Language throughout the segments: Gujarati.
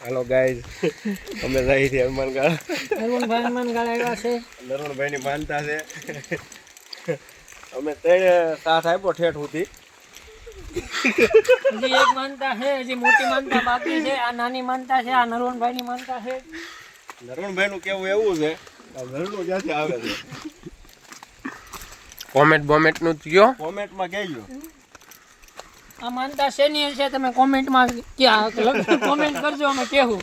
हेलो गाइस અમે જઈ છે હનુમાનગઢ હનુમાનગઢ આવ્યા છે નરવણભાઈ ની માનતા છે અમે ત્રણ સાથ આપ્યો ઠેઠ સુધી હજી એક માનતા છે હજી મોટી માનતા બાકી છે આ નાની માનતા છે આ નરવણભાઈ ની માનતા છે નરવણભાઈ નું કેવું એવું છે આ ઘરનું જ્યાંથી આવે છે કોમેન્ટ નું કયો કોમેન્ટમાં કહેજો આ માનતા શેની છે તમે કોમેન્ટમાં કોમેન્ટ કરજો અમે કેવું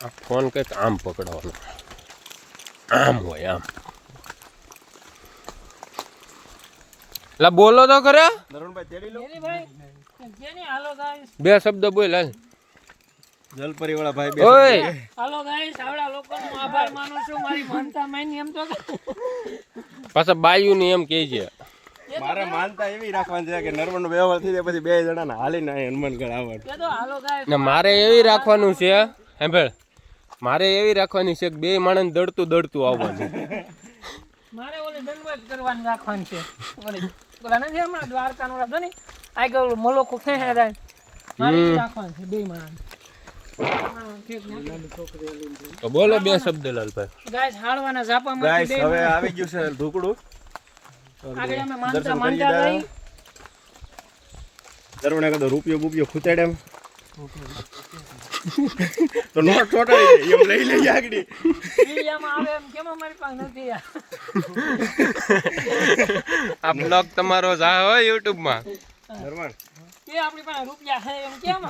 આ ફોન કંઈક આમ પકડવાનો આમ હોય આમ લા બોલો તો ખરા નરવણભાઈ તેડી લો ભાઈ જેની હાલો ગાઈસ બે શબ્દ બોલ હાલ જલપરી વાળા ભાઈ ઓય હાલો ગાઈસ આવડા લોકોનો આભાર માનું છું મારી માનતા માની એમ તો પાછા બાયુ ની એમ કહે છે મારે માનતા એવી રાખવાની છે કે નરવણનો વ્યવહાર થઈ જાય પછી બે જણાને હાલીને અહીં હનુમાનગઢ આવવાનું કે તો હાલો ગાઈસ ને મારે એવી રાખવાનું છે સાંભળ મારે એવી રાખવાની છે કે બે માણસ દડતું આવવાનું મારે ઓલી દંડવત કરવાની રાખવાની છે ઓલા નથી હમણાં દ્વારકાનો રાધો ને આ ગયો મલોકો ખેહે રાય મારે ઈ રાખવાનું છે બે માણસ તો બોલો બે શબ્દ લાલભાઈ ગાઈસ હાળવાના ઝાપામાં ગાઈસ હવે આવી ગયું છે ઢોકળું આગળ અમે માનતા લઈ નરવણે કદો રૂપિયો ખૂતાડે એમ તો નોટ ચોટાડી એમ લઈ આગળ વિડિયામાં આવે એમ કેમ અમારી પાસે નથી આ બ્લોગ તમારો જા હોય YouTube માં નરવણ કે આપણી પાસે રૂપિયા છે એમ કેમ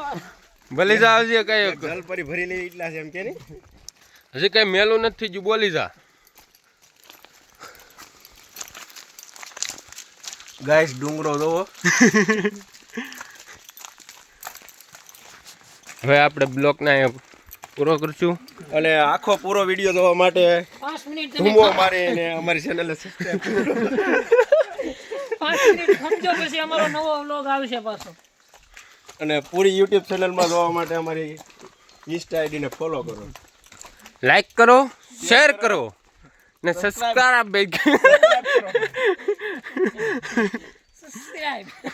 બોલી જા આવજે કઈ જલપરી ભરી લે એટલા છે એમ કે ની હજી કઈ મેલું નથી જો બોલી જા ગાઈસ ડુંગરો જોવો હવે આપણે બ્લોગ ના પૂરો કરશું અને આખો પૂરો વિડિયો જોવા માટે 5 મિનિટ ધૂમો મારીને અમારી ચેનલને સબસ્ક્રાઇબ કરો 5 મિનિટ ખમજો પછી અમારો નવો વ્લોગ આવશે પાછો અને પૂરી YouTube ચેનલમાં જોવા માટે અમારી ઇન્સ્ટા આઈડી ને ફોલો કરો લાઈક કરો શેર કરો ને સબસ્ક્રાઇબ સબસ્ક્રાઇબ